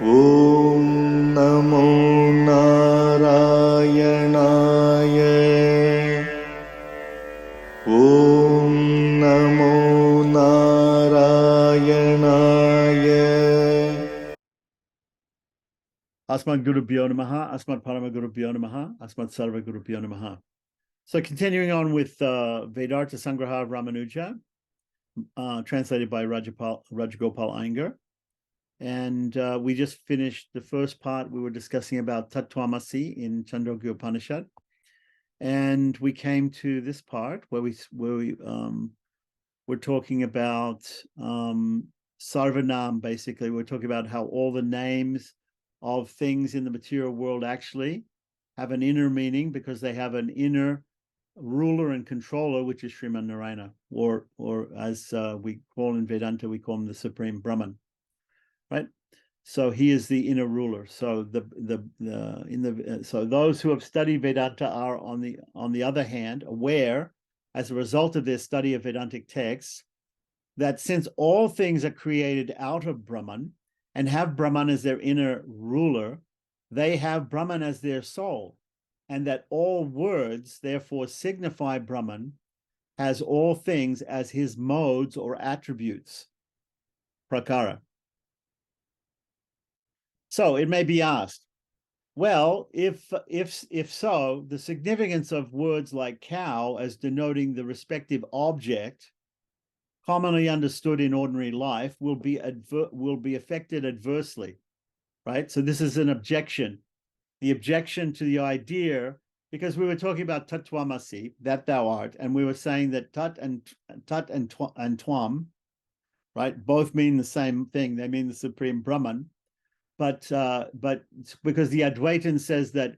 ॐ नमो नारायणाय ॐ नमो नारायणाय Asmad Gurubhyo Namaha, Asmad Parama Gurubhyo Namaha, Asmad Sarva Gurubhyo Namaha. So continuing on with Vedartha Sangraha Ramanuja, translated by Rajagopal Iyengar. And we just finished the first part. We were discussing about Tattvamasi in Chandogya Upanishad. And we came to this part where we we're talking about Sarvanam, basically. We're talking about how all the names of things in the material world actually have an inner meaning because they have an inner ruler and controller, which is Sriman Narayana, or as we call in Vedanta, we call him the Supreme Brahman, right? So he is the inner ruler. So so those who have studied Vedanta are on the other hand aware, as a result of their study of Vedantic texts, that since all things are created out of Brahman and have Brahman as their inner ruler, they have Brahman as their soul, and that all words therefore signify Brahman as all things as his modes or attributes, prakara. So it may be asked, well, if so, the significance of words like cow as denoting the respective object commonly understood in ordinary life will be affected adversely, right? So this is an objection. The objection to the idea, because we were talking about Tattvamasi, that thou art, and we were saying that Tat and Twam, right, both mean the same thing. They mean the Supreme Brahman, but because the Advaitin says that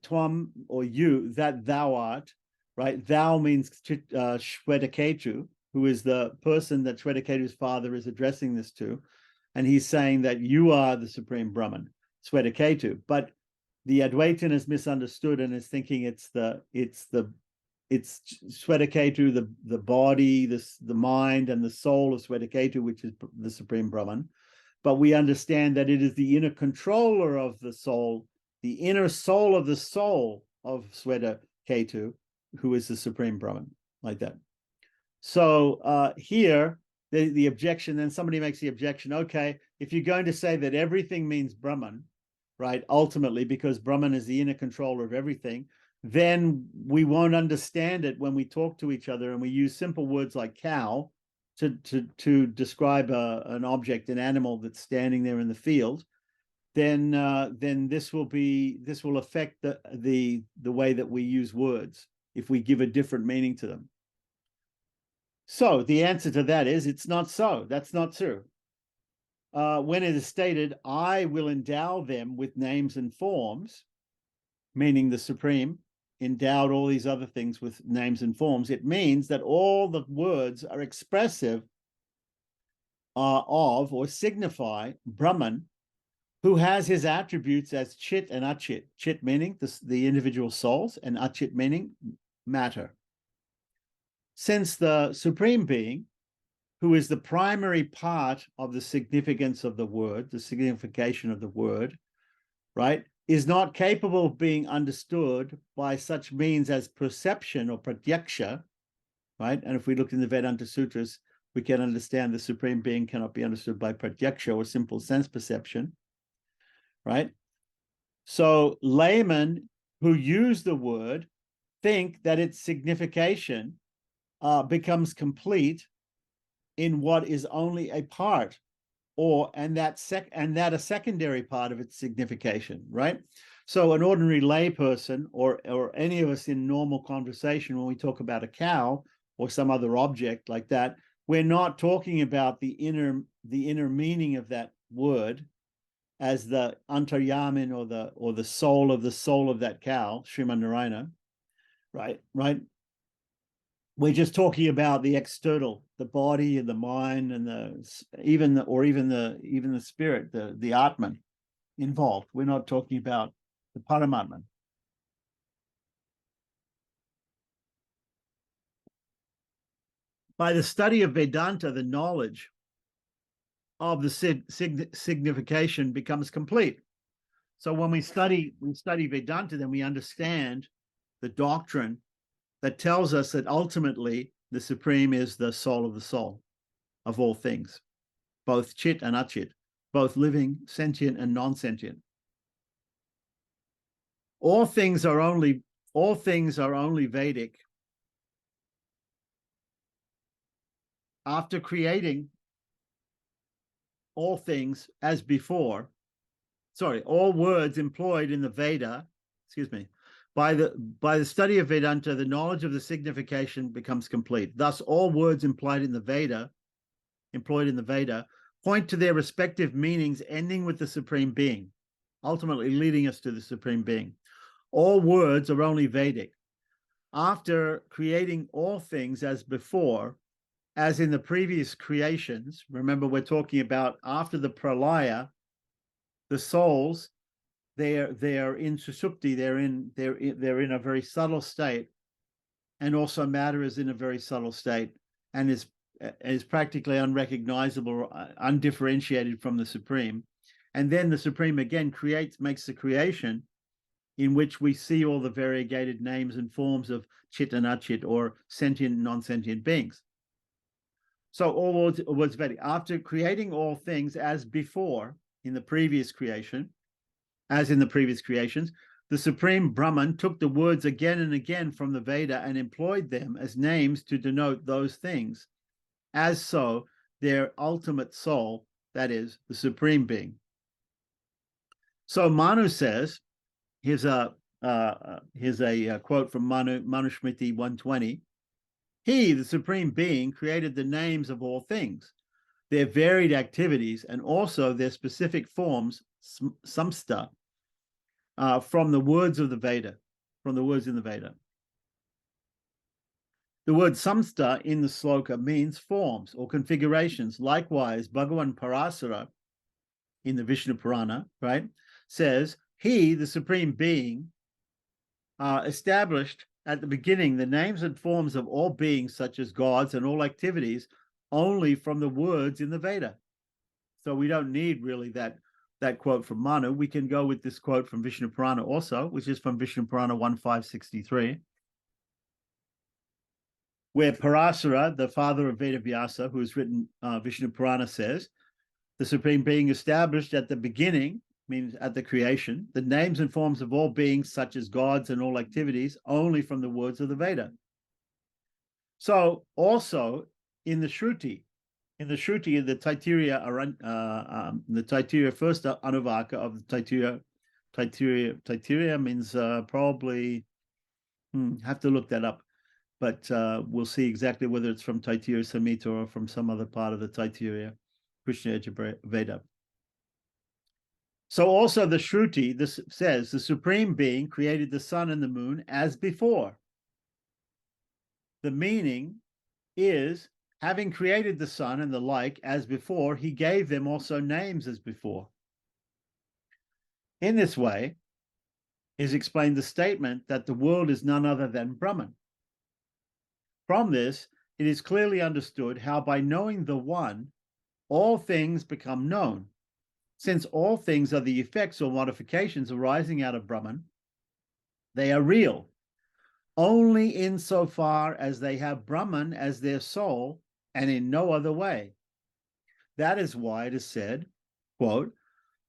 Twam, or you, that thou art, right? Thou means Shwetaketu, who is the person that Shwetaketu's father is addressing this to, and he's saying that you are the Supreme Brahman, Shwetaketu. But the Advaitin is misunderstood and is thinking it's Shwetaketu, the body, the mind, and the soul of Shwetaketu, which is the Supreme Brahman. But we understand that it is the inner controller of the soul, the inner soul of the soul of Shwetaketu, who is the Supreme Brahman, like that. So here, the objection, then somebody makes the objection, okay, if you're going to say that everything means Brahman, right, ultimately, because Brahman is the inner controller of everything, then we won't understand it when we talk to each other and we use simple words like cow to describe an object, an animal that's standing there in the field. Then this will affect the way that we use words if we give a different meaning to them. So the answer to that is it's not so. That's not true. When it is stated, I will endow them with names and forms, meaning the Supreme endowed all these other things with names and forms, it means that all the words are expressive of or signify Brahman, who has his attributes as Chit and Achit. Chit meaning the individual souls, and Achit meaning matter. Since the Supreme Being, who is the primary part of the significance of the word, the signification of the word, right, is not capable of being understood by such means as perception or pratyaksha, right? And if we look in the Vedanta Sutras, we can understand the Supreme Being cannot be understood by pratyaksha or simple sense perception, right? So laymen who use the word think that its signification becomes complete in what is only a part, and that a secondary part of its signification, right? So an ordinary layperson or any of us in normal conversation, when we talk about a cow or some other object like that, we're not talking about the inner meaning of that word as the antaryamin or the soul of that cow, Sriman Narayana, right? We're just talking about the external, the body and the mind and even the spirit, the Atman involved. We're not talking about the Paramatman. By the study of Vedanta, the knowledge of the signification becomes complete. So when we study Vedanta, then we understand the doctrine that tells us that ultimately the Supreme is the soul of all things, both Chit and Achit, both living, sentient, and non-sentient. All things are only Vedic. After creating all things as before, all words employed in the Veda, by the study of Vedanta, the knowledge of the signification becomes complete. Thus, all words employed in the Veda, point to their respective meanings, ending with the Supreme Being, ultimately leading us to the Supreme Being. All words are only Vedic. After creating all things as before, as in the previous creations, remember we're talking about after the pralaya, the souls, they are in susupti, they're in a very subtle state, and also matter is in a very subtle state, and is practically unrecognizable, undifferentiated from the Supreme. And then the Supreme again makes the creation in which we see all the variegated names and forms of Chit and Achit, or sentient and non-sentient beings. So all words Vedic. After creating all things as before in the previous creation, as in the previous creations, the Supreme Brahman took the words again and again from the Veda and employed them as names to denote those things, as so their ultimate soul, that is, the Supreme Being. So Manu says, here's a quote from Manusmriti 120. He, the Supreme Being, created the names of all things, their varied activities, and also their specific forms, samsta, from the words of the Veda, from the words in the Veda. The word samsta in the sloka means forms or configurations. Likewise, Bhagavan Parasara in the Vishnu Purana, right, says, he, the Supreme Being, established at the beginning the names and forms of all beings, such as gods, and all activities, only from the words in the Veda. So we don't need really that quote from Manu. We can go with this quote from Vishnu Purana also, which is from Vishnu Purana 1563, where Parasara, the father of Vedavyasa, who has written Vishnu Purana, says, the Supreme Being established at the beginning, means at the creation, the names and forms of all beings, such as gods and all activities, only from the words of the Veda. So also in the Shruti, in the Taittiriya, the Taittiriya first Anuvaka of the Taittiriya means probably, have to look that up, but we'll see exactly whether it's from Taittiriya Samhita or from some other part of the Taittiriya Krishna Veda. So also the Shruti, this says, the Supreme Being created the sun and the moon as before. The meaning is, having created the sun and the like as before, he gave them also names as before. In this way is explained the statement that the world is none other than Brahman. From this, it is clearly understood how by knowing the One, all things become known. Since all things are the effects or modifications arising out of Brahman, they are real, only insofar as they have Brahman as their soul, and in no other way. That is why it is said, quote,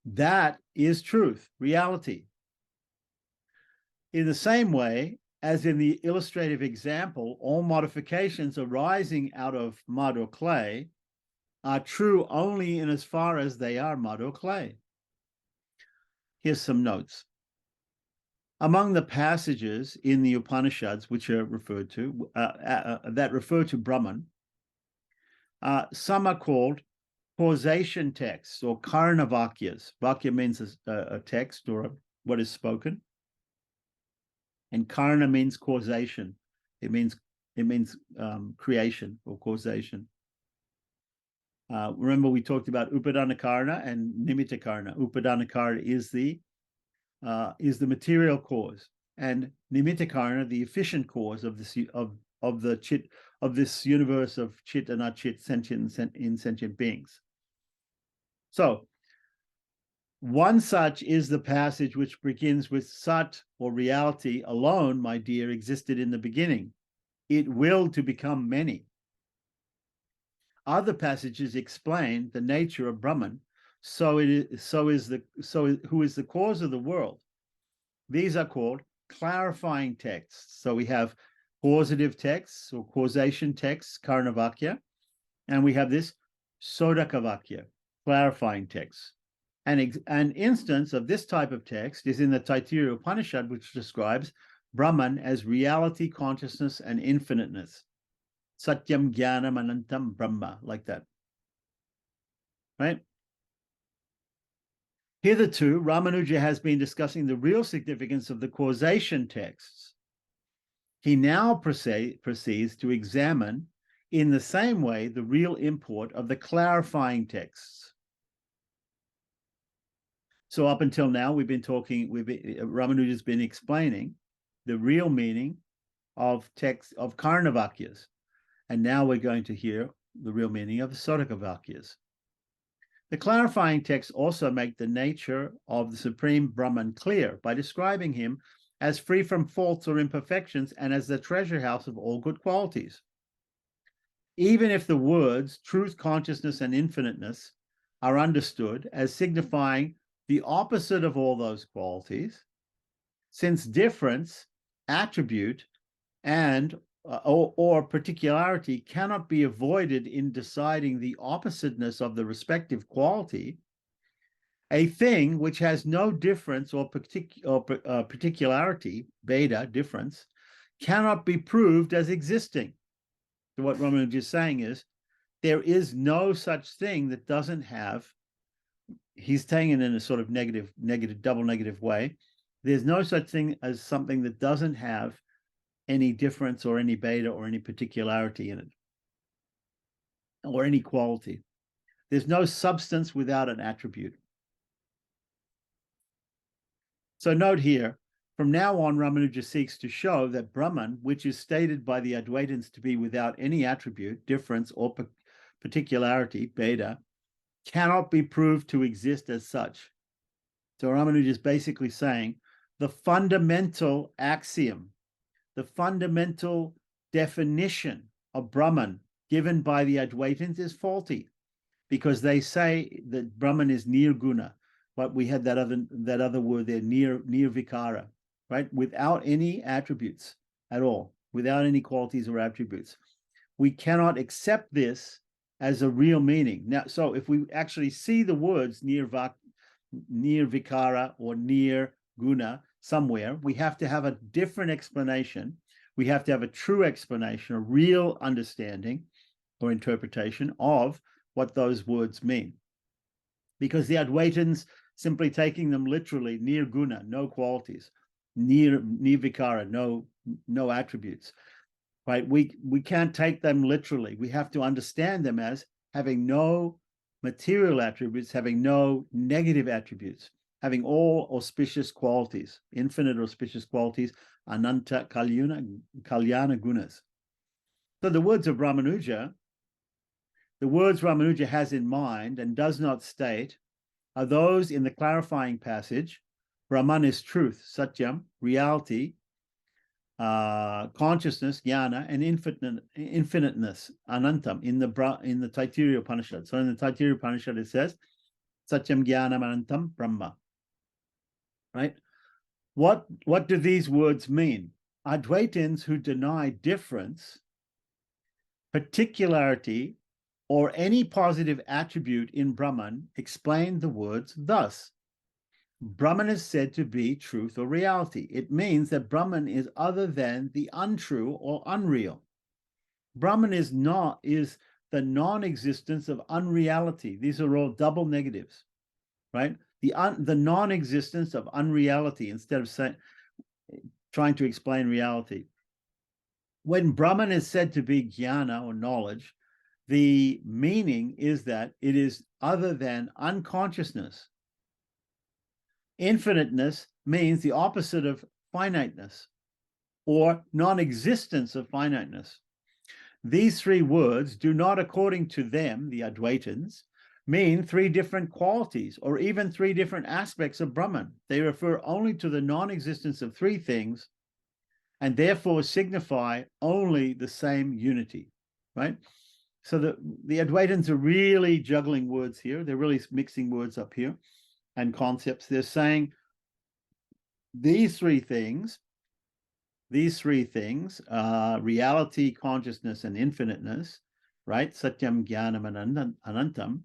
that is truth, reality. In the same way, as in the illustrative example, all modifications arising out of mud or clay are true only in as far as they are mud or clay. Here's some notes. Among the passages in the Upanishads which are referred to, that refer to Brahman, some are called causation texts or karana vakyas. Vakya means a text or what is spoken, and karana means causation. It means creation or causation. Remember, we talked about Upadana Karana and Nimitta Karana. Upadana Karana is the material cause, and Nimitta Karana the efficient cause of this this universe of Chit and Achit, sentient beings. So one such is the passage which begins with Sat, or reality alone, my dear, existed in the beginning. It willed to become many. Other passages explain the nature of Brahman. Who is the cause of the world. These are called clarifying texts. So we have causative texts or causation texts, Karanavakya, and we have this Sodakavakya, clarifying texts. An instance of this type of text is in the Taittiriya Upanishad, which describes Brahman as reality, consciousness, and infiniteness. Satyam Jnanam Anantam Brahma, like that. Right? Hitherto, Ramanuja has been discussing the real significance of the causation texts. He now proceeds to examine, in the same way, the real import of the clarifying texts. So up until now, Ramanuja's been explaining the real meaning of text of Karnavakyas. And now we're going to hear the real meaning of the Sodakavakyas. The clarifying texts also make the nature of the Supreme Brahman clear by describing him as free from faults or imperfections and as the treasure house of all good qualities. Even if the words truth, consciousness, and infiniteness are understood as signifying the opposite of all those qualities, since difference, attribute, and or particularity cannot be avoided in deciding the oppositeness of the respective quality, a thing which has no difference or particularity, Veda, difference, cannot be proved as existing. So what Ramanuja is saying is, there is no such thing that doesn't have, he's saying it in a sort of double negative way, there's no such thing as something that doesn't have any difference or any beta or any particularity in it, or any quality. There's no substance without an attribute. So note here, from now on, Ramanuja seeks to show that Brahman, which is stated by the Advaitins to be without any attribute, difference, or particularity, beta, cannot be proved to exist as such. So Ramanuja is basically saying the fundamental axiom, the fundamental definition of Brahman given by the Advaitins is faulty, because they say that Brahman is nirguna, but we had that other word there, nirvikara, right? Without any attributes at all, without any qualities or attributes. We cannot accept this as a real meaning. Now, so if we actually see the words nirvikara or nirguna somewhere, we have to have a different explanation. We have to have a true explanation, a real understanding or interpretation of what those words mean. Because the Advaitins, simply taking them literally, nirguna, no qualities, nirvikara, no attributes, right? We can't take them literally. We have to understand them as having no material attributes, having no negative attributes, having all auspicious qualities, infinite auspicious qualities, ananta kalyana gunas. So the words Ramanuja has in mind and does not state are those in the clarifying passage. Brahman is truth, satyam, reality, consciousness, jnana, and infiniteness, anantam, in the Taittiriya Upanishad. So in the Taittiriya Upanishad it says, satyam jnanam anantam brahma. Right? What do these words mean? Advaitins who deny difference, particularity, or any positive attribute in Brahman explain the words thus. Brahman is said to be truth or reality. It means that Brahman is other than the untrue or unreal. Brahman is the non-existence of unreality. These are all double negatives, right? The non-existence of unreality, instead of trying to explain reality. When Brahman is said to be jnana or knowledge, the meaning is that it is other than unconsciousness. Infiniteness means the opposite of finiteness, or non-existence of finiteness. These three words do not, according to them, the Advaitins, mean three different qualities or even three different aspects of Brahman. They refer only to the non-existence of three things and therefore signify only the same unity, right? So the Advaitins are really juggling words here. They're really mixing words up here and concepts. They're saying these three things, reality, consciousness, and infiniteness, right? Satyam, Jnanam, and Anantam.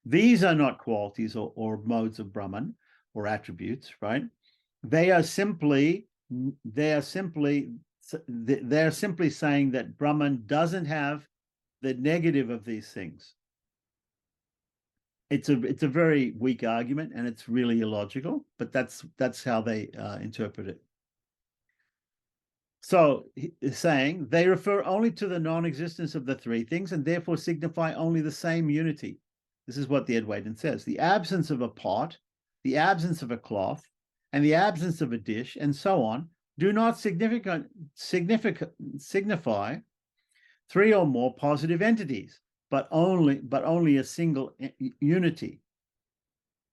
These are not qualities or modes of Brahman or attributes, right? They're simply saying that Brahman doesn't have the negative of these things. It's a very weak argument, and it's really illogical, but that's how they interpret it. So he's saying they refer only to the non-existence of the three things and therefore signify only the same unity. This is what the Advaitin says. The absence of a pot, the absence of a cloth, and the absence of a dish, and so on, do not signify three or more positive entities, but only a single unity.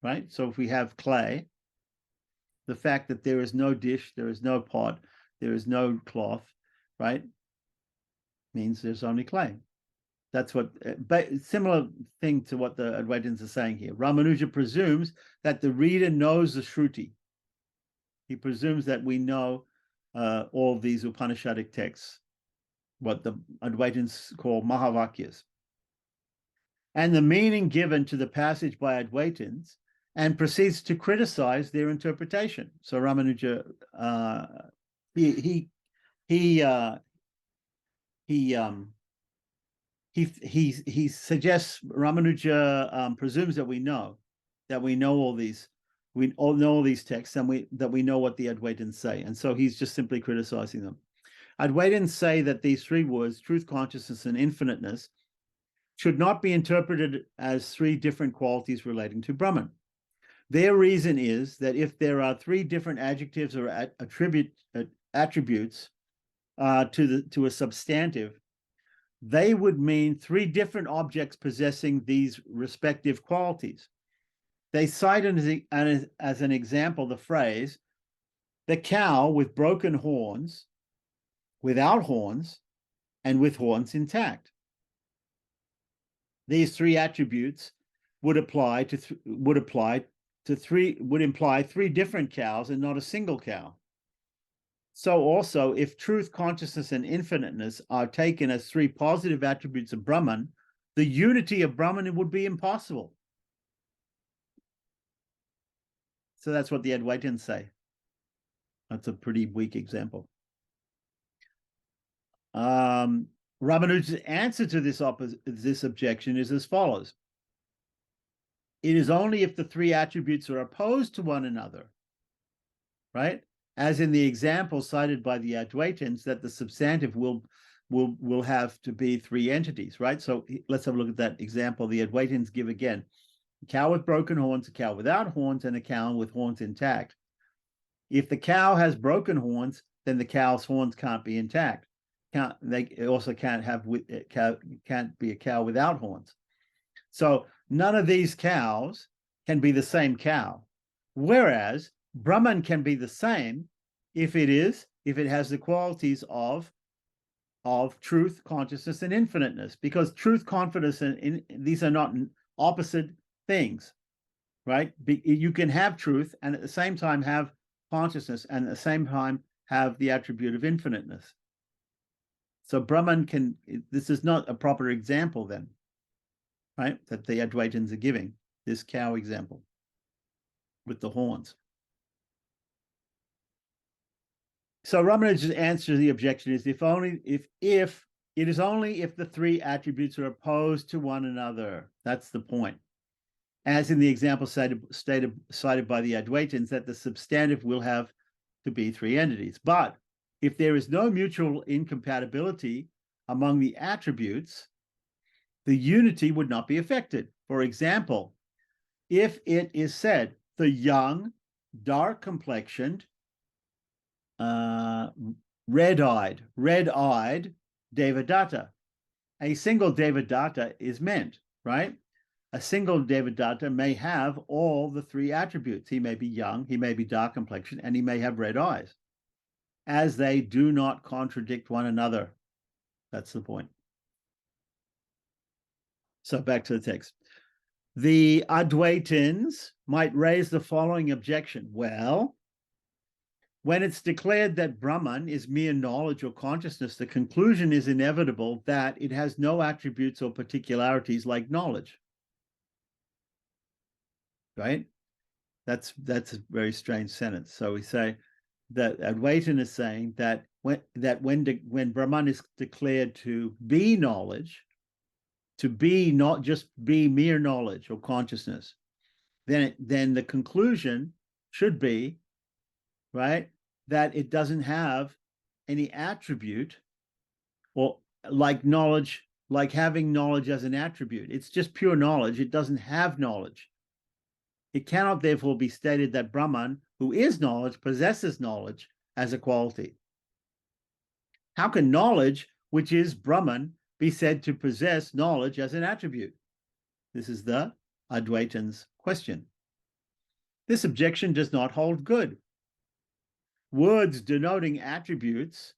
Right? So if we have clay, the fact that there is no dish, there is no pot, there is no cloth, right, means there's only clay. That's what, similar thing to what the Advaitins are saying here. Ramanuja presumes that the reader knows the Shruti. He presumes that we know all these Upanishadic texts, what the Advaitins call Mahavakyas, and the meaning given to the passage by Advaitins, and proceeds to criticize their interpretation. So Ramanuja, he suggests, Ramanuja presumes that we know all these, we all know all these texts, and that we know what the Advaitins say, and so he's just simply criticizing them. Advaitins say that these three words, truth, consciousness, and infiniteness, should not be interpreted as three different qualities relating to Brahman. Their reason is that if there are three different adjectives or attributes to a substantive, they would mean three different objects possessing these respective qualities. They cite as an example the phrase, the cow with broken horns, without horns, and with horns intact. These three attributes would imply three different cows and not a single cow. So also, if truth, consciousness, and infiniteness are taken as three positive attributes of Brahman, the unity of Brahman would be impossible. So that's what the Advaitins say. That's a pretty weak example. Ramanuja's answer to this objection is as follows. It is only if the three attributes are opposed to one another, right? As in the example cited by the Advaitins, that the substantive will have to be three entities, right? So let's have a look at that example the Advaitins give again. A cow with broken horns, a cow without horns, and a cow with horns intact. If the cow has broken horns, then the cow's horns can't be intact. They also can't be a cow without horns. So none of these cows can be the same cow. Whereas Brahman can be the same if it has the qualities of truth, consciousness, and infiniteness, because truth, confidence, and these are not opposite things, right? You can have truth and at the same time have consciousness and at the same time have the attribute of infiniteness. So Brahman this is not a proper example then, right? That the Advaitins are giving, this cow example with the horns. So Ramanuja's answer to the objection is if it is only if the three attributes are opposed to one another. That's the point. As in the example cited by the Advaitins, that the substantive will have to be three entities. But if there is no mutual incompatibility among the attributes, the unity would not be affected. For example, if it is said, the young, dark-complexioned, red-eyed Devadatta, a single Devadatta is meant, right? a single Devadatta may have all the three attributes. He may be young, he may be dark complexion, and he may have red eyes, as they do not contradict one another. That's the point. So back to the text. The Advaitins might raise the following objection. Well, when it's declared that Brahman is mere knowledge or consciousness, the conclusion is inevitable that it has no attributes or particularities like knowledge. Right? That's a very strange sentence. So we say that Advaitin is saying that when Brahman is declared to be knowledge, to be not just be mere knowledge or consciousness, then the conclusion should be, right, that it doesn't have any attribute, or like knowledge, like having knowledge as an attribute. It's just pure knowledge. It doesn't have knowledge. It cannot therefore be stated that Brahman, who is knowledge, possesses knowledge as a quality. How can knowledge, which is Brahman, be said to possess knowledge as an attribute? This is the Advaitin's question. This objection does not hold good. Words denoting attributes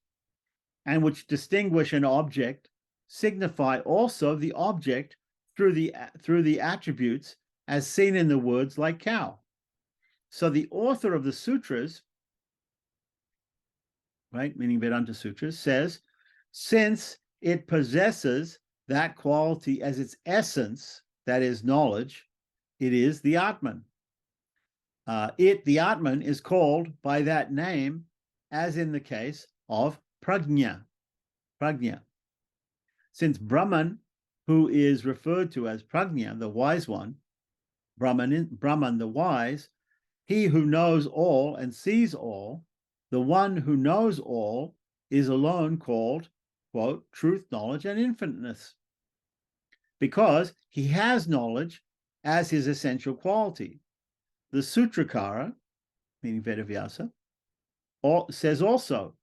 and which distinguish an object signify also the object through the attributes as seen in the words like cow. So the author of the sutras, right, meaning Vedanta Sutras, says, since it possesses that quality as its essence, that is knowledge, it is the Atman. The Atman, is called by that name, as in the case of Prajna. Since Brahman, who is referred to as Prajna, the wise one, Brahman the wise, he who knows all and sees all, the one who knows all is alone called, quote, truth, knowledge, and infiniteness, because he has knowledge as his essential quality. The Sutrakara, meaning Vedavyasa, says also,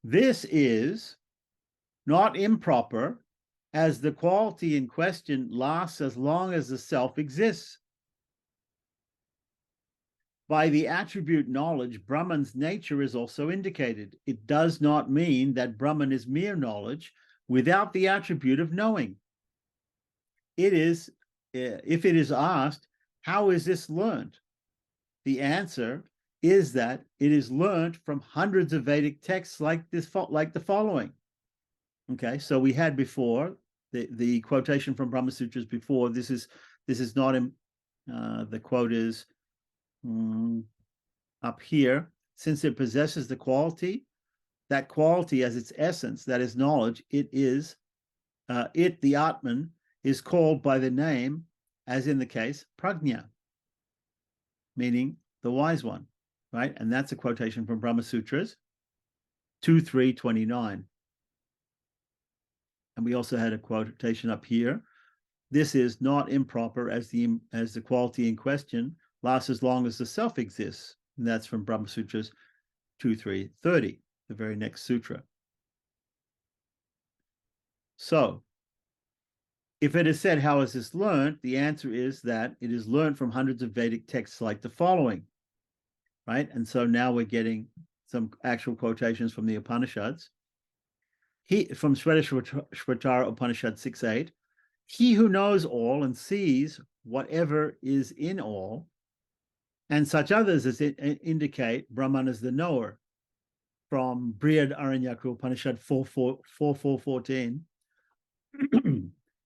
this is not improper, as the quality in question lasts as long as the self exists. By the attribute knowledge, Brahman's nature is also indicated. It does not mean that Brahman is mere knowledge without the attribute of knowing. It is, if it is asked, how is this learned? The answer is that it is learned from hundreds of Vedic texts like the following. Okay, so we had before the quotation from Brahma Sutras before. This is not in the quote is up here. Since it possesses the quality, that quality as its essence, that is knowledge, the Atman, is called by the name, as in the case, Prajna, meaning the wise one, right? And that's a quotation from Brahma Sutras 2.3.29. And we also had a quotation up here. This is not improper, as the quality in question lasts as long as the self exists. And that's from Brahma Sutras 2.3.30, the very next sutra. So, if it is said, how is this learned? The answer is that it is learned from hundreds of Vedic texts like the following, right? And so now we're getting some actual quotations from the Upanishads. From Shvetashvatara Upanishad 6.8, he who knows all and sees whatever is in all, and such others as indicate Brahman as the knower. From Brihad Aranyaku Upanishad 4.14,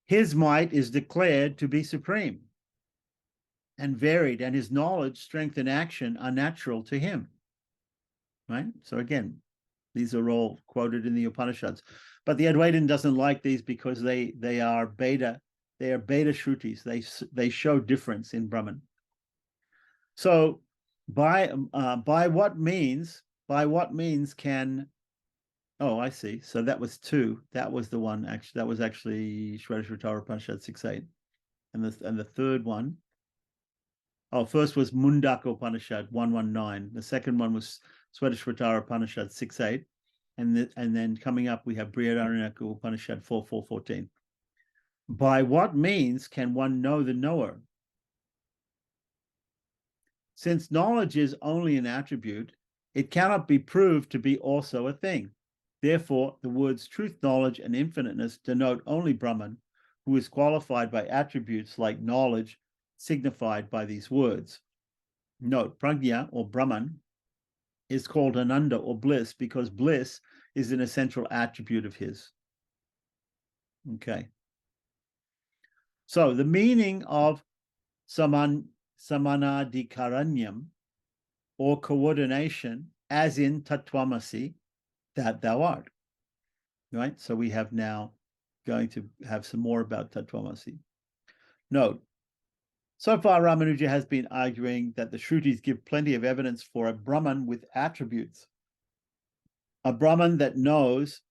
his might is declared to be supreme and varied, and his knowledge, strength, and action are natural to him. Right? So again, these are all quoted in the Upanishads. But the Advaitin doesn't like these because they are beta shrutis. They show difference in Brahman. So by what means can, oh, I see. So that was 2. That was the one actually. That was actually Shvetashvatara Upanishad 6.8. And the third one, first was Mundaka Upanishad 1.19. The second one was Shvetashvatara Upanishad 6.8. And then coming up, we have Brihad Aranyaku Upanishad 4.14. By what means can one know the knower? Since knowledge is only an attribute, it cannot be proved to be also a thing. Therefore, the words truth, knowledge, and infiniteness denote only Brahman, who is qualified by attributes like knowledge, signified by these words. Note, Prajna, or Brahman, is called Ananda, or bliss, because bliss is an essential attribute of his. Okay. So the meaning of samanadikaranyam, or coordination, as in Tattvamasi, that thou art. Right? So we have now going to have some more about Tattvamasi. Note, so far Ramanuja has been arguing that the Shrutis give plenty of evidence for a Brahman with attributes, a Brahman that knows,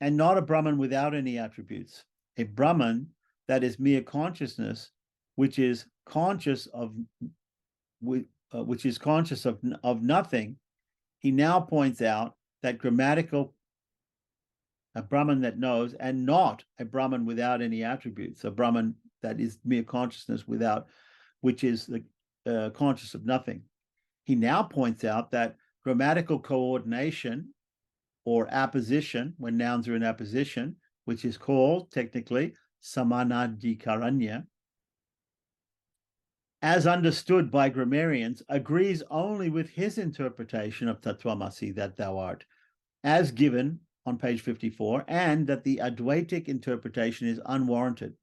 and not a Brahman without any attributes, a Brahman that is mere consciousness, which is conscious of nothing. He now points out that a Brahman that knows, and not a Brahman without any attributes, a Brahman that is mere consciousness which is the conscious of nothing. He now points out that grammatical coordination, or apposition, when nouns are in apposition, which is called technically samanadikaranya, as understood by grammarians, agrees only with his interpretation of Tattvamasi, that thou art, as given on page 54, and that the Advaitic interpretation is unwarranted.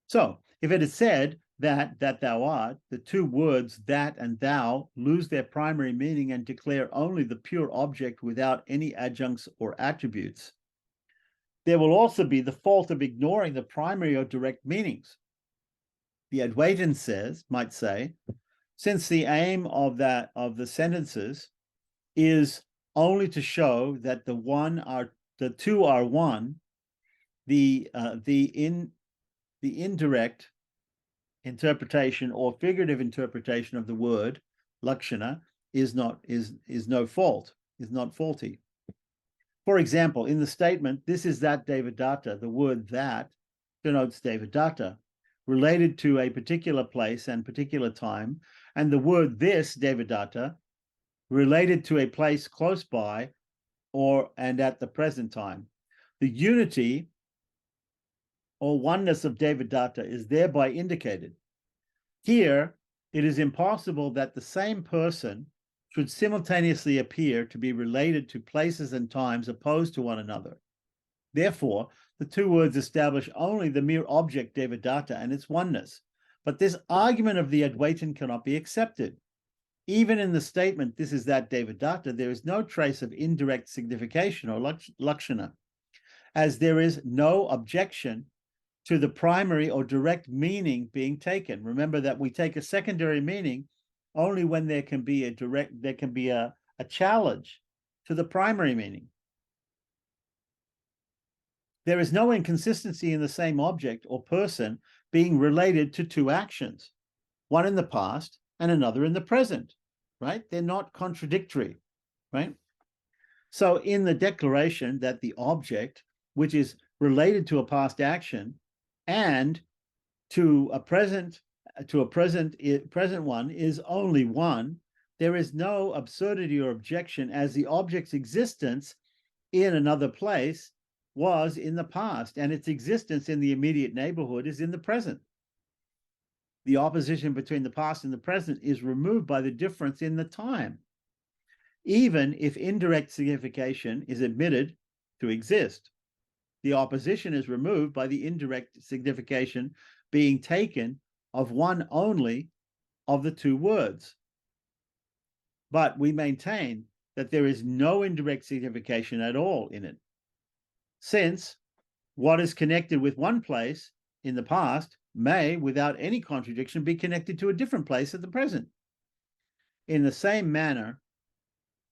So, if it is said that thou art, the two words that and thou lose their primary meaning and declare only the pure object without any adjuncts or attributes, there will also be the fault of ignoring the primary or direct meanings. The Advaitin might say, since the aim of the sentences is only to show that the two are one, the indirect interpretation or figurative interpretation of the word lakshana is not faulty. For example, in the statement, this is that Vedartha, the word that denotes Vedartha, related to a particular place and particular time, and the word this Vedartha related to a place close by and at the present time. The unity or oneness of Vedartha is thereby indicated. Here, it is impossible that the same person should simultaneously appear to be related to places and times opposed to one another. Therefore, the two words establish only the mere object Vedartha and its oneness. But this argument of the Advaitin cannot be accepted. Even in the statement, this is that Vedartha, there is no trace of indirect signification or lakshana, as there is no objection to the primary or direct meaning being taken. Remember that we take a secondary meaning only when there can be a challenge to the primary meaning. There is no inconsistency in the same object or person being related to two actions, one in the past and another in the present, right? They're not contradictory, right? So in the declaration that the object, which is related to a past action and to a present one, is only one, there is no absurdity or objection, as the object's existence in another place was in the past, and its existence in the immediate neighborhood is in the present. The opposition between the past and the present is removed by the difference in the time, even if indirect signification is admitted to exist. The opposition is removed by the indirect signification being taken of one only of the two words. But we maintain that there is no indirect signification at all in it, since what is connected with one place in the past may, without any contradiction, be connected to a different place at the present. In the same manner,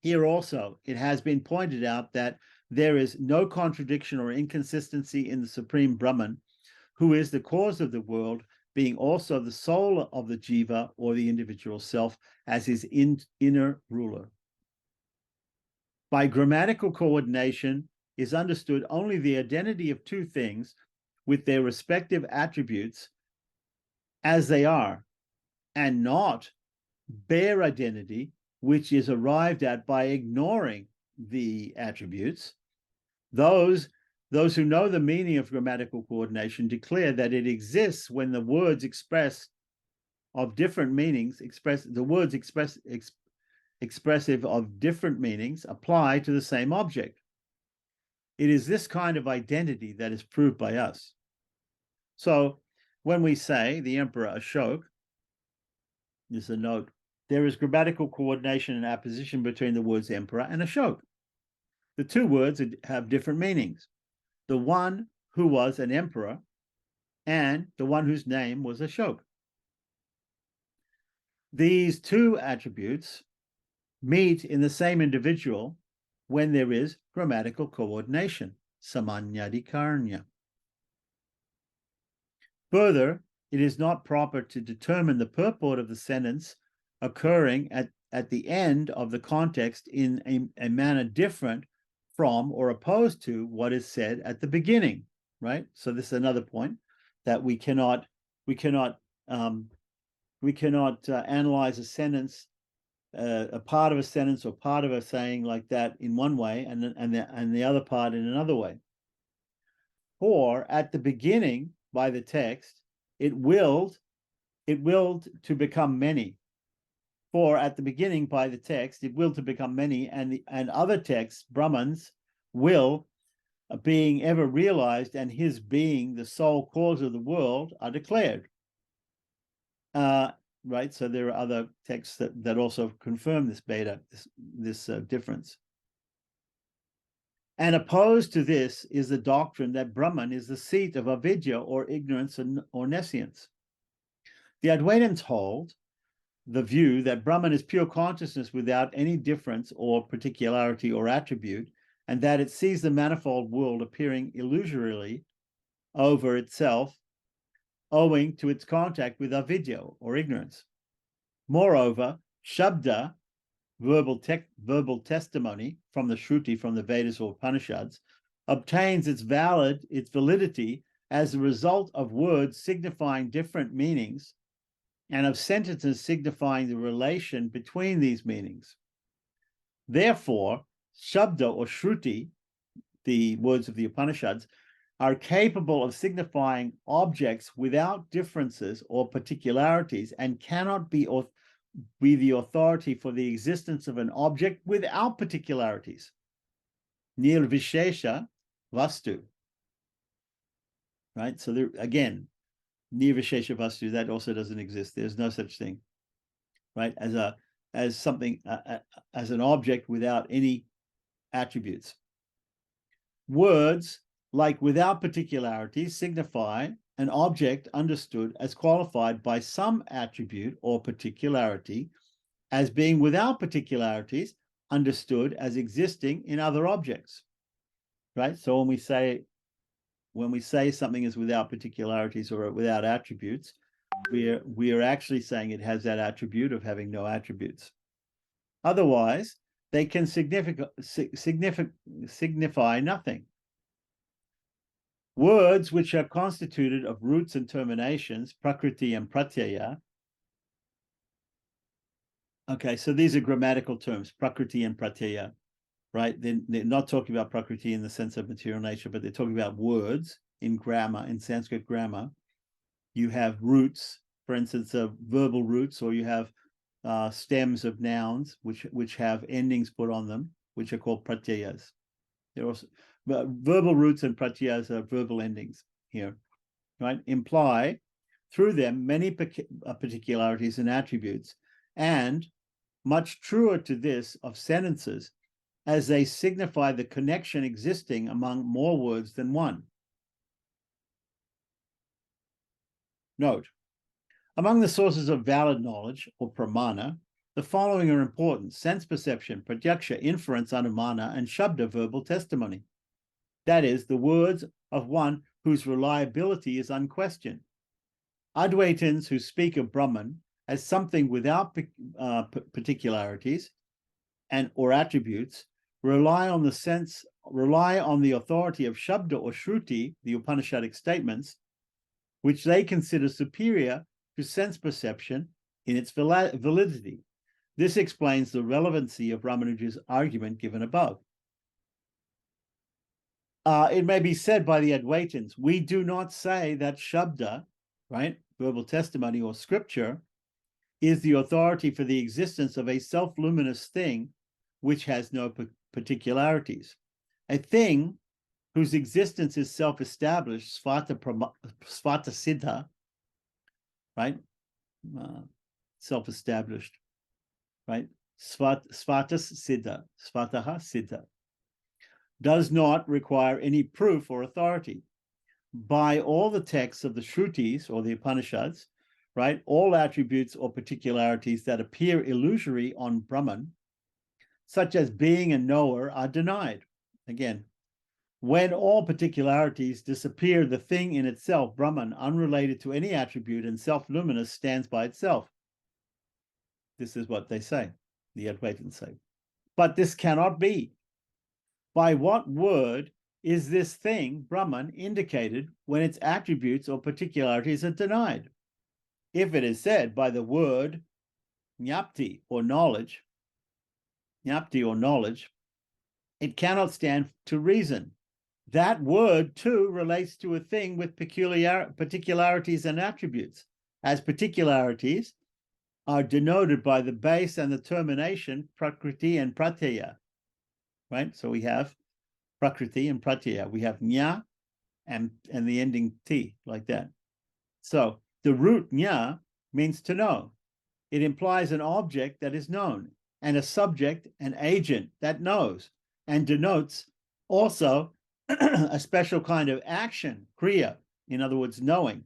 here also, it has been pointed out that there is no contradiction or inconsistency in the Supreme Brahman, who is the cause of the world, being also the soul of the jiva, or the individual self, as his inner ruler. By grammatical coordination is understood only the identity of two things with their respective attributes as they are, and not bare identity, which is arrived at by ignoring the attributes. Those who know the meaning of grammatical coordination declare that it exists when the words expressive of different meanings apply to the same object. It is this kind of identity that is proved by us. So when we say the Emperor Ashoka, this is a note, there is grammatical coordination and apposition between the words emperor and Ashoka. The two words have different meanings. The one who was an emperor and the one whose name was Ashoka. These two attributes meet in the same individual when there is grammatical coordination, samanyadikarnya. Further, it is not proper to determine the purport of the sentence occurring at the end of the context in a manner different from or opposed to what is said at the beginning, right? So this is another point, that we cannot analyze a sentence, a part of a sentence or part of a saying like that in one way, and the other part in another way. For at the beginning, by the text, it willed to become many. For at the beginning, by the text, it willed to become many, and other texts, Brahman's will, being ever realized, and his being the sole cause of the world, are declared. Right, so there are other texts that also confirm this beta, this difference. And opposed to this is the doctrine that Brahman is the seat of avidya, or ignorance, or nescience. The Advaitins hold the view that Brahman is pure consciousness without any difference or particularity or attribute, and that it sees the manifold world appearing illusorily over itself, owing to its contact with avidya, or ignorance. Moreover, Shabda, verbal testimony from the Shruti, from the Vedas or Upanishads, obtains its validity as a result of words signifying different meanings and of sentences signifying the relation between these meanings. Therefore, Shabda or Shruti, the words of the Upanishads, are capable of signifying objects without differences or particularities, and cannot be the authority for the existence of an object without particularities. Nirvishesha vastu. Right? So there, again, nirvishesha vastu, that also doesn't exist. There's no such thing, right? As something, as an object without any attributes. Words like without particularities signify an object understood as qualified by some attribute or particularity, as being without particularities understood as existing in other objects, right? So when we say something is without particularities or without attributes, we are actually saying it has that attribute of having no attributes. Otherwise, they can signify nothing. Words which are constituted of roots and terminations, prakriti and pratyaya. Okay, so these are grammatical terms, prakriti and pratyaya, right? They're not talking about prakriti in the sense of material nature, but they're talking about words in grammar, in Sanskrit grammar. You have roots, for instance, of verbal roots, or you have stems of nouns which have endings put on them, which are called pratyayas. They're also, but verbal roots and pratyayas are verbal endings here, right? Imply through them many particularities and attributes, and much truer to this of sentences, as they signify the connection existing among more words than one. Note, among the sources of valid knowledge, or pramana, the following are important: sense perception, pratyaksha, inference, anumana, and shabda, verbal testimony. That is, the words of one whose reliability is unquestioned. Advaitins who speak of Brahman as something without particularities or attributes rely on the sense rely on the authority of Shabda or Shruti, the Upanishadic statements, which they consider superior to sense perception in its validity. This explains the relevancy of Ramanuja's argument given above. It may be said by the Advaitins, we do not say that Shabda, right, verbal testimony or scripture, is the authority for the existence of a self-luminous thing which has no particularities. A thing whose existence is self-established, svata siddha, right? Self-established, right? Svata siddha, svataha siddha, does not require any proof or authority. By all the texts of the Shrutis or the Upanishads, right, all attributes or particularities that appear illusory on Brahman, such as being and knower, are denied. Again, when all particularities disappear, the thing in itself, Brahman, unrelated to any attribute and self-luminous, stands by itself. This is what they say, the Advaitins say. But this cannot be. By what word is this thing, Brahman, indicated when its attributes or particularities are denied? If it is said by the word jnapti or knowledge, it cannot stand to reason. That word too relates to a thing with particularities and attributes, as particularities are denoted by the base and the termination, prakriti and pratyaya, right? So we have prakriti and pratyaya. We have nya and the ending ti, like that. So the root nya means to know. It implies an object that is known and a subject, an agent that knows, and denotes also a special kind of action, kriya, in other words, knowing,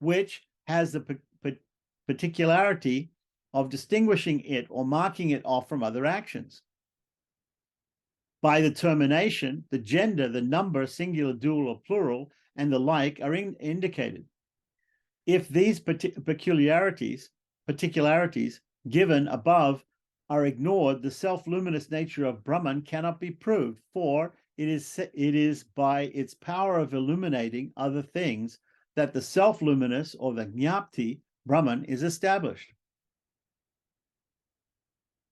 which has the particularity of distinguishing it or marking it off from other actions. By the termination, the gender, the number, singular, dual, or plural, and the like are indicated. If these particularities given above are ignored, the self-luminous nature of Brahman cannot be proved, for it is by its power of illuminating other things that the self-luminous or the jnapti Brahman is established.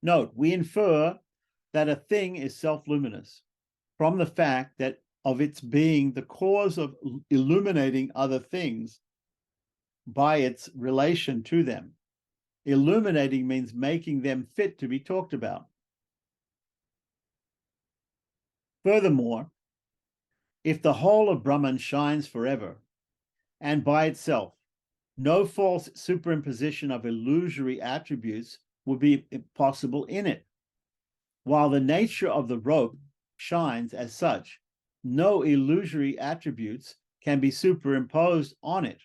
Note, we infer that a thing is self-luminous from the fact that of its being the cause of illuminating other things by its relation to them. Illuminating means making them fit to be talked about. Furthermore, if the whole of Brahman shines forever and by itself, no false superimposition of illusory attributes would be possible in it. While the nature of the rope shines as such, no illusory attributes can be superimposed on it.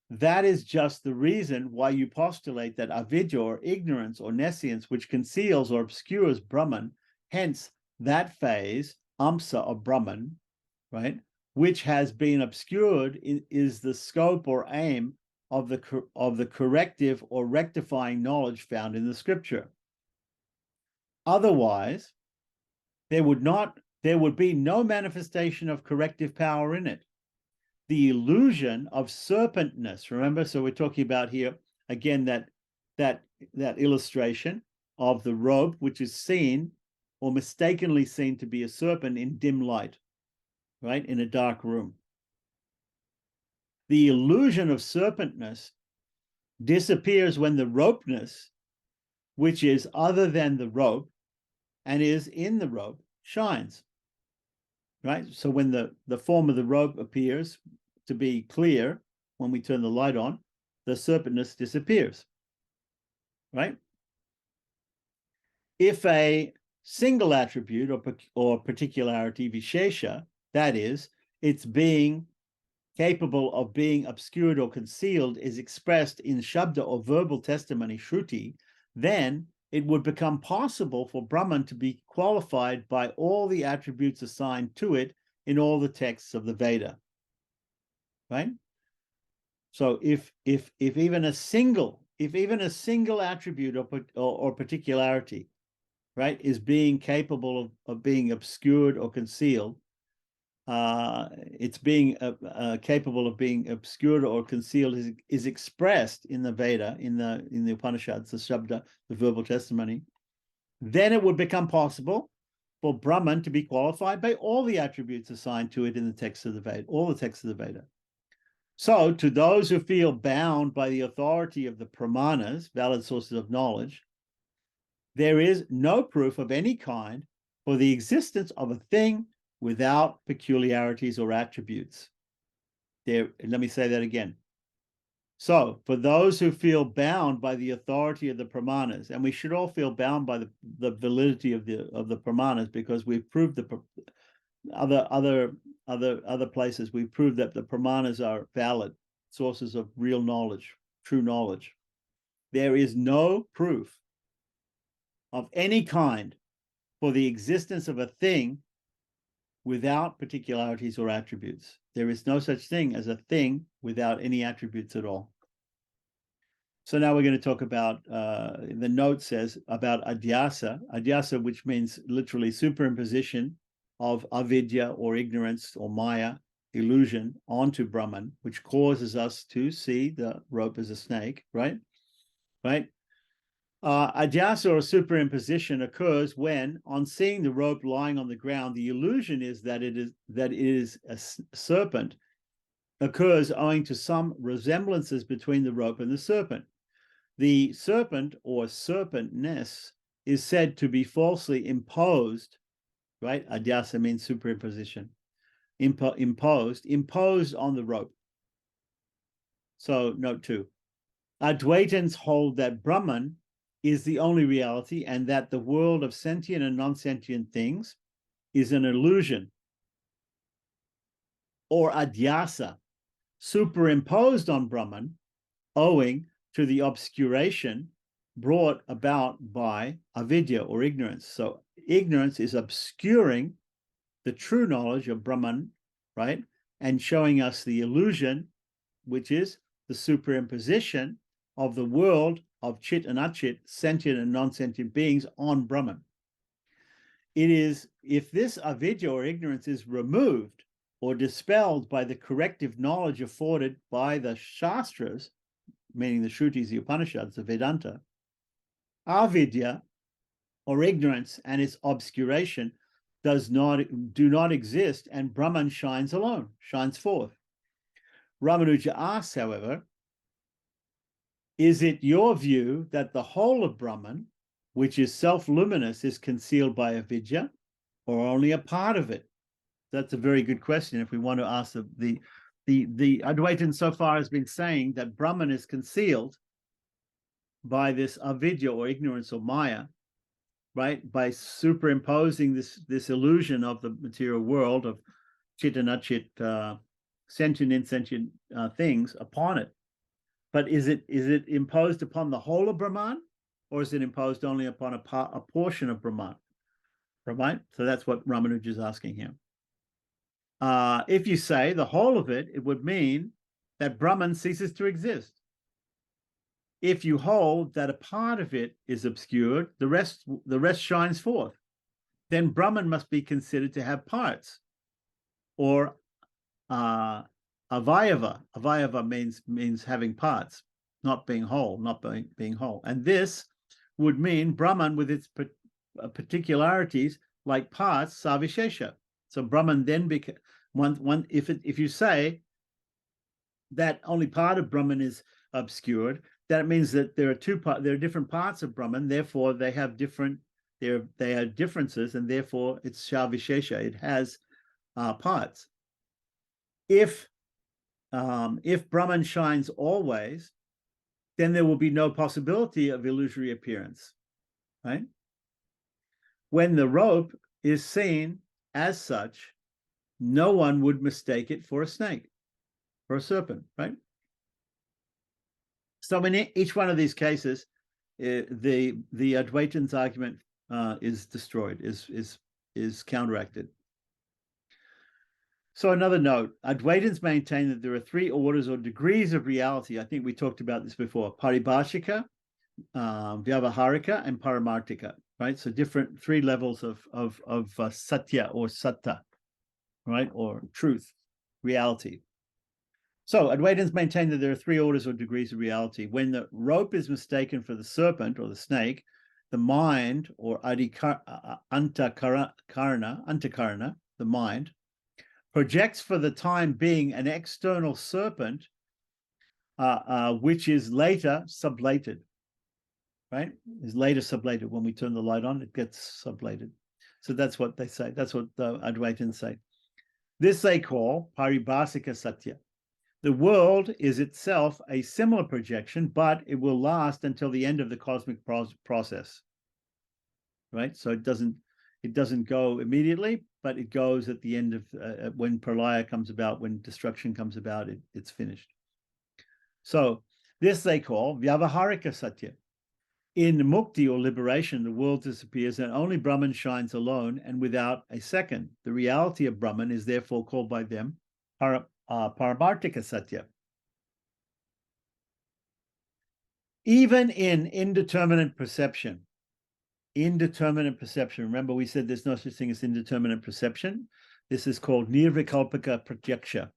That is just the reason why you postulate that avidya or ignorance or nescience which conceals or obscures Brahman, hence that phase, amsa of Brahman, right, which has been obscured is the scope or aim of the corrective or rectifying knowledge found in the scripture. Otherwise, there would be no manifestation of corrective power in it. The illusion of serpentness, remember, so we're talking about here again that illustration of the robe, which is seen or mistakenly seen to be a serpent in dim light, right, in a dark room. The illusion of serpentness disappears when the ropeness, which is other than the rope and is in the rope, shines. Right? So when the form of the rope appears to be clear, when we turn the light on, the serpentness disappears. Right? If a single attribute or particularity, vishesha, that is, its being capable of being obscured or concealed, is expressed in shabda or verbal testimony, shruti, then it would become possible for Brahman to be qualified by all the attributes assigned to it in all the texts of the Veda. Right? So if even a single attribute or particularity right, is being capable of being obscured or concealed. It's being capable of being obscured or concealed is expressed in the Veda, in the Upanishads, the Shabda, the verbal testimony. Then it would become possible for Brahman to be qualified by all the attributes assigned to it in the text of the Veda, all the texts of the Veda. So, to those who feel bound by the authority of the Pramanas, valid sources of knowledge, there is no proof of any kind for the existence of a thing without peculiarities or attributes. Let me say that again. So, for those who feel bound by the authority of the Pramanas, and we should all feel bound by the validity of the Pramanas, because we've proved the other places we've proved that the Pramanas are valid sources of real knowledge, true knowledge. There is no proof of any kind for the existence of a thing without particularities or attributes. There is no such thing as a thing without any attributes at all. So now we're going to talk about, the note says about adhyasa, which means literally superimposition of avidya or ignorance or maya, illusion, onto Brahman, which causes us to see the rope as a snake, right? Adhyasa or superimposition occurs when, on seeing the rope lying on the ground, the illusion is that it is a serpent, occurs owing to some resemblances between the rope and the serpent. The serpent or serpentness is said to be falsely imposed, right? Adhyasa means superimposition. Imposed on the rope. So note 2. Advaitins hold that Brahman is the only reality and that the world of sentient and non-sentient things is an illusion or adhyasa, superimposed on Brahman, owing to the obscuration brought about by avidya or ignorance. So ignorance is obscuring the true knowledge of Brahman, right? And showing us the illusion, which is the superimposition of the world of chit and achit, sentient and non-sentient beings on Brahman. It is, if this avidya or ignorance is removed or dispelled by the corrective knowledge afforded by the Shastras, meaning the Shrutis, the Upanishads, the Vedanta, avidya or ignorance and its obscuration do not exist, and Brahman shines alone, shines forth. Ramanuja asks, however, is it your view that the whole of Brahman, which is self-luminous, is concealed by avidya, or only a part of it? That's a very good question. If we want to ask the Advaitin so far has been saying that Brahman is concealed by this avidya or ignorance or maya, right? By superimposing this illusion of the material world of chit and achit, sentient, insentient things upon it. But is it imposed upon the whole of Brahman, or is it imposed only upon a portion of Brahman? Right? So that's what Ramanuja is asking here. If you say the whole of it, it would mean that Brahman ceases to exist. If you hold that a part of it is obscured, the rest shines forth. Then Brahman must be considered to have parts, or avayava. Avayava means having parts, not being whole, being whole. And this would mean Brahman with its particularities like parts, savishesha. So Brahman then becomes if you say that only part of Brahman is obscured, that means that there are different parts of Brahman, therefore they have they are differences, and therefore it's Shavishesha, it has parts. If Brahman shines always, then there will be no possibility of illusory appearance, right? When the rope is seen as such, no one would mistake it for a snake, for a serpent, right? So in each one of these cases, the Advaitin's argument is destroyed, is counteracted. So another note, Advaitins maintain that there are 3 orders or degrees of reality. I think we talked about this before: paribhashika, vyavaharika, and paramartika. right? So different 3 levels of satya or satta, right? Or truth, reality. So Advaitins maintain that there are 3 orders or degrees of reality. When the rope is mistaken for the serpent or the snake, the mind or antakarana, the mind, projects for the time being an external serpent, which is later sublated, right? Is later sublated. When we turn the light on, it gets sublated. So that's what they say. That's what the Advaitins say. This they call paribhasika satya. The world is itself a similar projection, but it will last until the end of the cosmic process, right? So it doesn't go immediately, but it goes at the end of when pralaya comes about, when destruction comes about, it's finished. So this they call vyavaharika satya. In mukti or liberation, the world disappears and only Brahman shines alone and without a second. The reality of Brahman is therefore called by them Paramartika Satya. Even in indeterminate perception, remember we said there's no such thing as indeterminate perception. This is called nirvikalpika pratyaksha,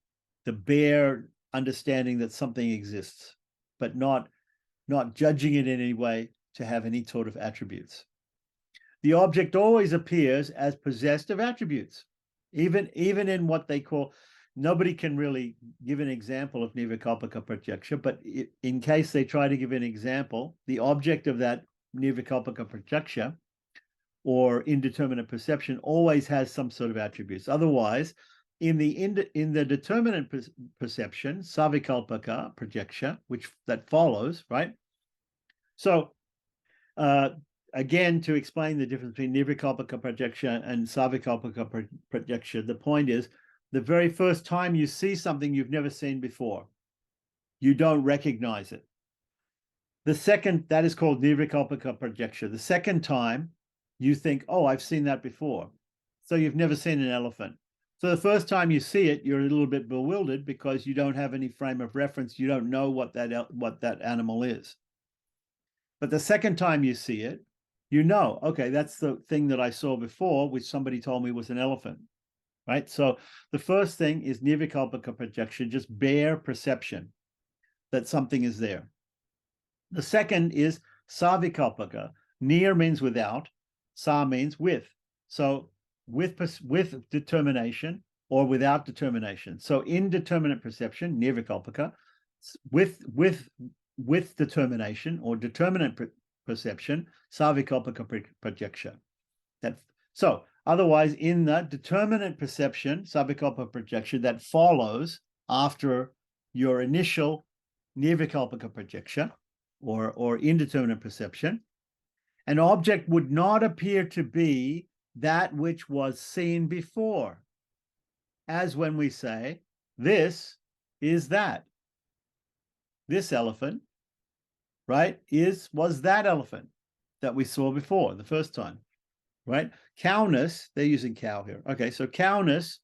the bare understanding that something exists, but not judging it in any way to have any sort of attributes. The object always appears as possessed of attributes, even in what they call, nobody can really give an example of nirvikalpika pratyaksha, but in case they try to give an example, the object of that nirvikalpika pratyaksha or indeterminate perception always has some sort of attributes. Otherwise, in the determinate perception, savikalpika pratyaksha, which that follows, right? So again, to explain the difference between nirvikalpika pratyaksha and savikalpika pratyaksha, the point is, the very first time you see something you've never seen before, you don't recognize it. The second, that is called nirvikalpika pratyaksha. The second time, you think, oh, I've seen that before. So you've never seen an elephant. So the first time you see it, you're a little bit bewildered because you don't have any frame of reference. You don't know what that animal is. But the second time you see it, you know, okay, that's the thing that I saw before, which somebody told me was an elephant, right? So the first thing is nirvikalpika pratyaksha, just bare perception that something is there. The second is savikalpika. Nir means without, sa means with. So with determination or without determination. So indeterminate perception, nirvikalpika, with determination or determinate perception, savikalpika pratyaksha. So otherwise, in the determinate perception, savikalpika pratyaksha, that follows after your initial nirvikalpika pratyaksha or indeterminate perception, an object would not appear to be that which was seen before, as when we say, this is that. This elephant, right, was that elephant that we saw before the first time, right? Cowness, they're using cow here. Okay, so cowness,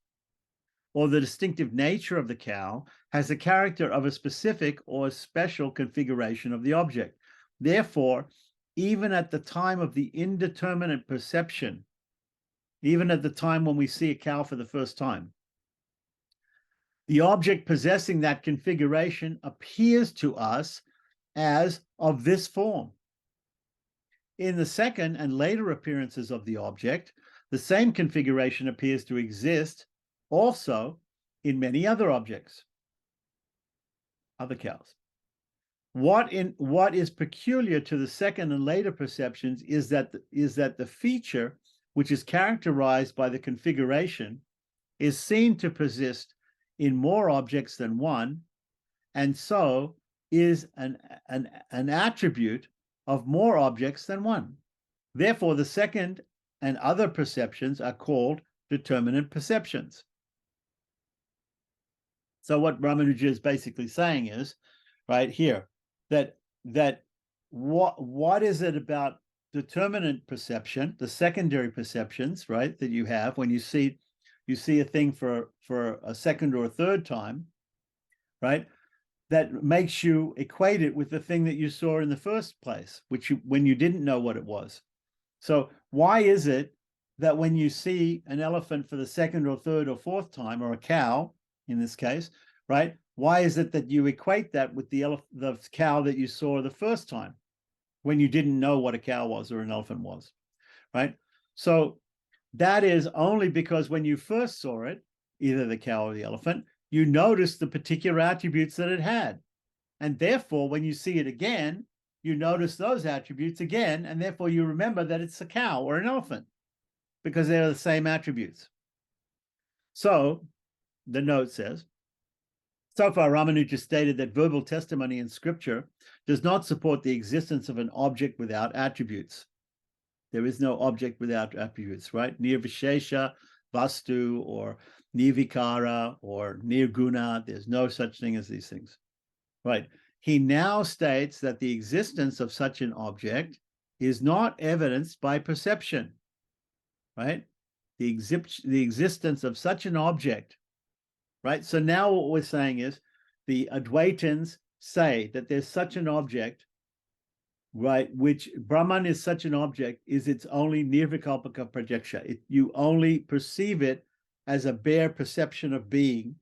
or the distinctive nature of the cow, has the character of a specific or special configuration of the object. Therefore, even at the time of the indeterminate perception, even at the time when we see a cow for the first time, the object possessing that configuration appears to us as of this form. In the second and later appearances of the object, the same configuration appears to exist also in many other objects, other cows. What is peculiar to the second and later perceptions is that the feature which is characterized by the configuration is seen to persist in more objects than one, and so is an attribute of more objects than one. Therefore, the second and other perceptions are called determinate perceptions. So what Ramanuja is basically saying is, right here, that what is it about determinate perception, the secondary perceptions, right, that you have when you see a thing for a second or a third time, right, that makes you equate it with the thing that you saw in the first place, when you didn't know what it was. So why is it that when you see an elephant for the second or third or fourth time, or a cow in this case, right? Why is it that you equate that with the cow that you saw the first time when you didn't know what a cow was or an elephant was, right? So that is only because when you first saw it, either the cow or the elephant, you noticed the particular attributes that it had. And therefore, when you see it again, you notice those attributes again, and therefore you remember that it's a cow or an elephant because they're the same attributes. So the note says, so far, Ramanuja stated that verbal testimony in scripture does not support the existence of an object without attributes. There is no object without attributes, right? Nirvishesha, vastu, or nirvikara, or nirguna. There's no such thing as these things, right? He now states that the existence of such an object is not evidenced by perception, right? The existence of such an object, right? So now what we're saying is the Advaitins say that there's such an object, right? Which Brahman is such an object, is its only nirvikalpaka prajaksha. You only perceive it as a bare perception of being.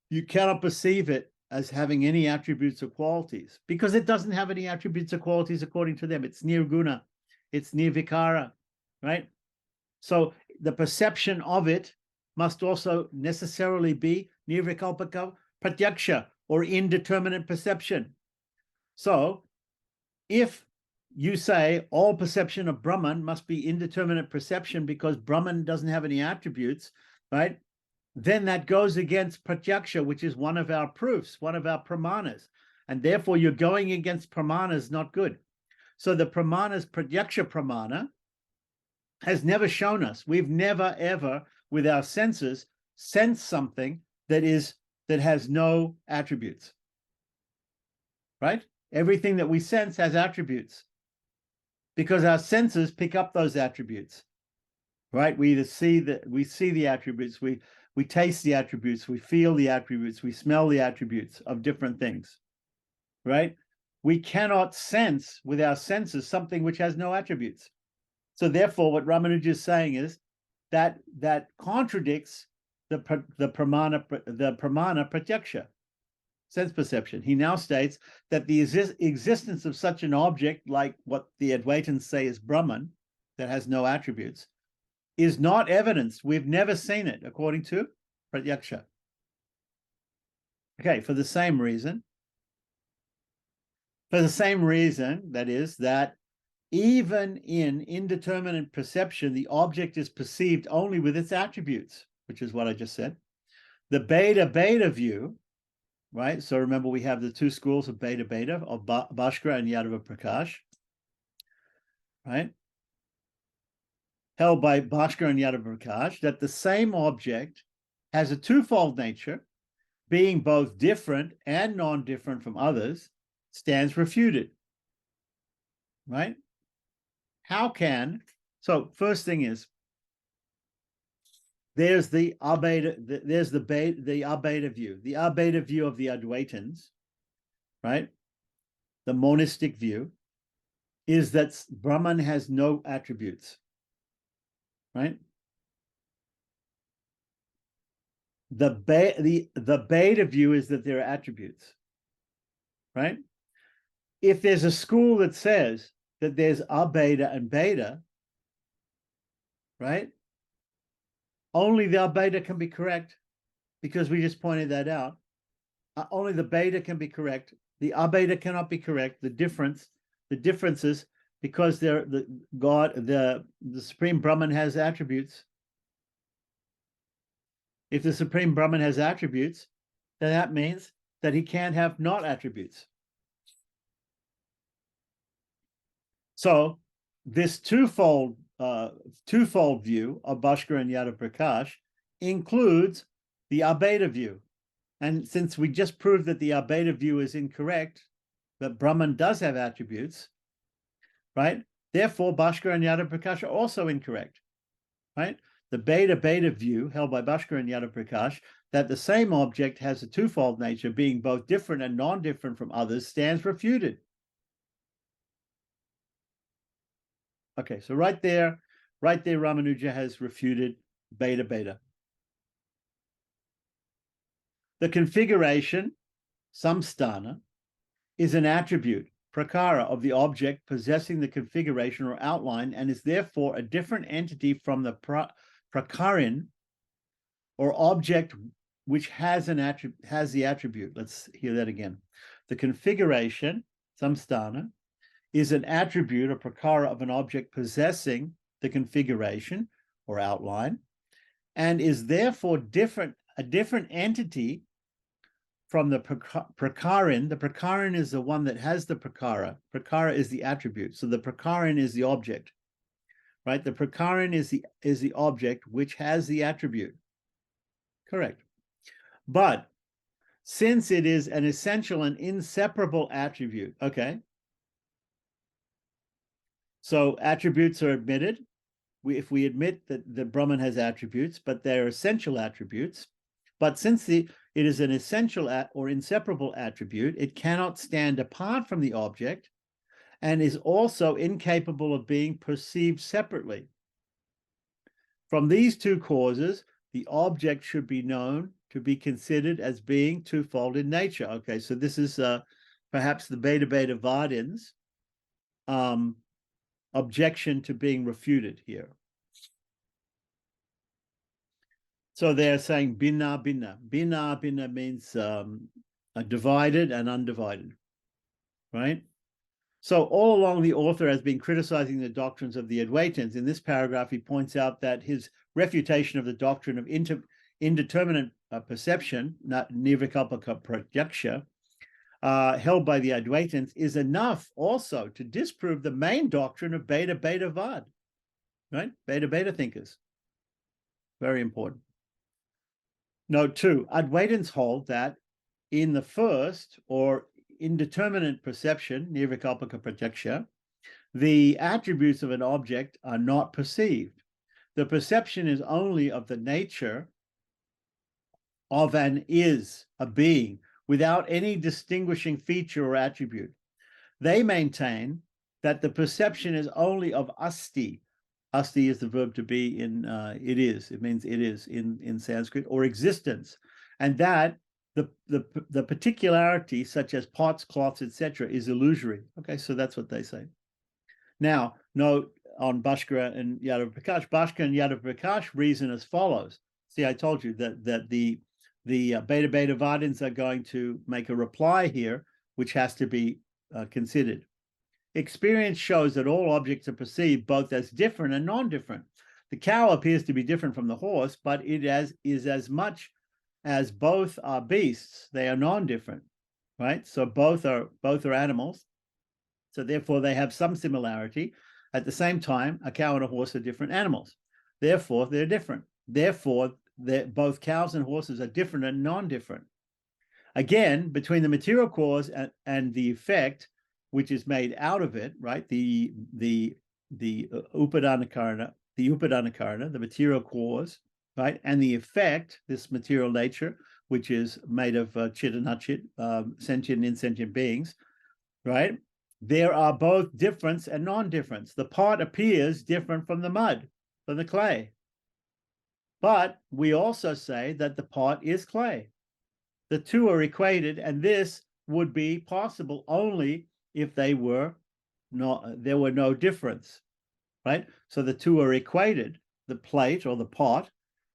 You cannot perceive it as having any attributes or qualities because it doesn't have any attributes or qualities according to them. It's nirguna, it's nirvikara, right? So the perception of it must also necessarily be nirvikalpaka pratyaksha, or indeterminate perception. So if you say all perception of Brahman must be indeterminate perception because Brahman doesn't have any attributes, right? Then that goes against pratyaksha, which is one of our proofs, one of our pramanas. And therefore you're going against pramanas, not good. So the pramanas, pratyaksha pramana, has never shown us. We've never ever, with our senses, sensed something that has no attributes. Right? Everything that we sense has attributes because our senses pick up those attributes. Right? We either see the attributes, we taste the attributes, we feel the attributes, we smell the attributes of different things. Right? We cannot sense with our senses something which has no attributes. So therefore, what Ramanuja is saying is that contradicts the pramana pratyaksha, sense perception. He now states that the existence of such an object, like what the Advaitins say is Brahman, that has no attributes, is not evidenced. We've never seen it, according to pratyaksha. Okay, for the same reason, that is, that even in indeterminate perception, the object is perceived only with its attributes, which is what I just said. The beta view, right? So remember, we have the two schools of beta, of Bhaskara and Yadava Prakash, right? Held by Bhaskara and Yadava Prakash, that the same object has a twofold nature, being both different and non-different from others, stands refuted, right? So first thing is, there's the Abheda view. The Abheda view of the Advaitins, right? The monistic view is that Brahman has no attributes, right? The beta view is that there are attributes, right? If there's a school that says that there's Abheda and beta, right? Only the Abheda can be correct because we just pointed that out. Only the beta can be correct. The Abheda cannot be correct. The differences, because the Supreme Brahman has attributes. If the Supreme Brahman has attributes, then that means that he can't have not attributes. So this twofold view of Bhaskara and Yadav Prakash includes the Abheda view. And since we just proved that the Abheda view is incorrect, that Brahman does have attributes, right? Therefore, Bhaskara and Yadav Prakash are also incorrect, right? The beta view held by Bhaskara and Yadav Prakash, that the same object has a twofold nature, being both different and non-different from others, stands refuted. Okay, so right there, Ramanuja has refuted beta beta. The configuration, samsthana, is an attribute, prakara, of the object possessing the configuration or outline, and is therefore a different entity from the prakarin, or object which has the attribute. Let's hear that again. The configuration, samsthana, is an attribute or prakara of an object possessing the configuration or outline, and is therefore a different entity from the prakarin. The prakarin is the one that has the prakara. Prakara is the attribute. So the prakarin is the object, right? The prakarin is the object which has the attribute. Correct. But since it is an essential and inseparable attribute, okay, so attributes are admitted. If we admit that the Brahman has attributes, but they're essential attributes, but since it is an essential or inseparable attribute, it cannot stand apart from the object and is also incapable of being perceived separately. From these two causes, the object should be known to be considered as being twofold in nature. Okay, so this is perhaps the Beta Beta Vardins objection to being refuted here. So they're saying binna binna. Binna binna means divided and undivided, right? So all along, the author has been criticizing the doctrines of the Advaitins. In this paragraph, he points out that his refutation of the doctrine of indeterminate perception, not nirvikalpaka pratyaksha, held by the Advaitins, is enough also to disprove the main doctrine of Beta Beta Vad, right? Beta Beta thinkers. Very important. Note 2, Advaitins hold that in the first or indeterminate perception, nirvikalpaka pratyaksha, the attributes of an object are not perceived. The perception is only of the nature of an is, a being, without any distinguishing feature or attribute. They maintain that the perception is only of asti. Asti is the verb to be in it is. It means it is in Sanskrit, or existence, and that the particularity, such as pots, cloths, etc., is illusory. Okay, so that's what they say. Now, note on Bhaskara and Yadav Prakash. Bhaskara and Yadav Prakash reason as follows. See, I told you that the Beta Beta Vardins are going to make a reply here, which has to be considered. Experience shows that all objects are perceived both as different and non-different. The cow appears to be different from the horse, but it is as much as both are beasts. They are non-different, right? So both are animals. So therefore, they have some similarity. At the same time, a cow and a horse are different animals. Therefore, they're different. Therefore, both cows and horses are different and non-different. Again, between the material cause and the effect, which is made out of it, right? The upadana karana, the material cause, right? And the effect, this material nature, which is made of chit and achit, sentient and insentient beings, right? There are both difference and non-difference. The pot appears different from the mud, from the clay. But we also say that the pot is clay. The two are equated, and this would be possible only if there were no difference, right? So the two are equated, the plate or the pot,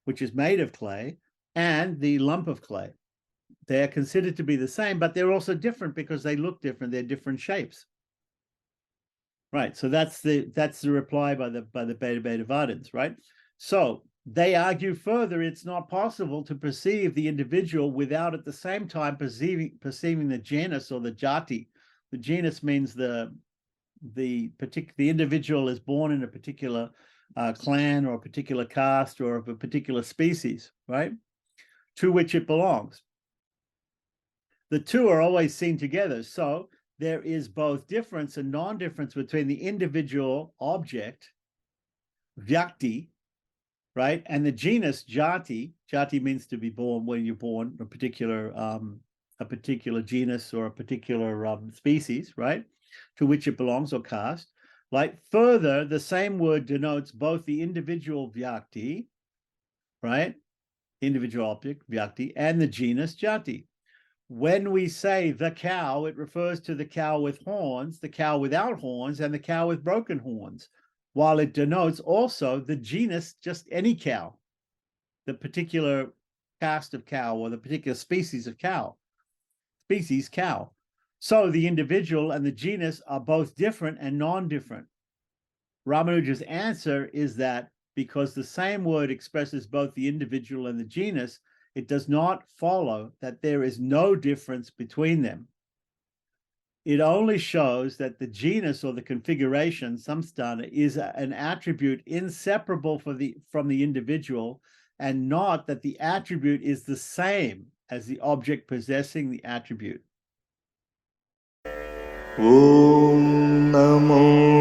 which is made of clay, and the lump of clay. They are considered to be the same, but they're also different because they look different. They're different shapes. Right. So that's the reply by the Beta Beta Vardins, right? So they argue further, it's not possible to perceive the individual without at the same time perceiving the genus or the jati. The genus means the individual is born in a particular clan or a particular caste or of a particular species, right? To which it belongs. The two are always seen together. So there is both difference and non-difference between the individual object, vyakti, right, and the genus jati. Jati means to be born, when you're born, a particular genus or a particular species, right, to which it belongs, or caste. Like further, the same word denotes both the individual vyakti, right? Individual object, vyakti, and the genus jati. When we say the cow, it refers to the cow with horns, the cow without horns, and the cow with broken horns, while it denotes also the genus, just any cow, the particular caste of cow or the particular species of cow, cow. So the individual and the genus are both different and non-different. Ramanuja's answer is that because the same word expresses both the individual and the genus, it does not follow that there is no difference between them. It only shows that the genus or the configuration, samstana, is an attribute inseparable from the individual, and not that the attribute is the same as the object possessing the attribute. Om Namo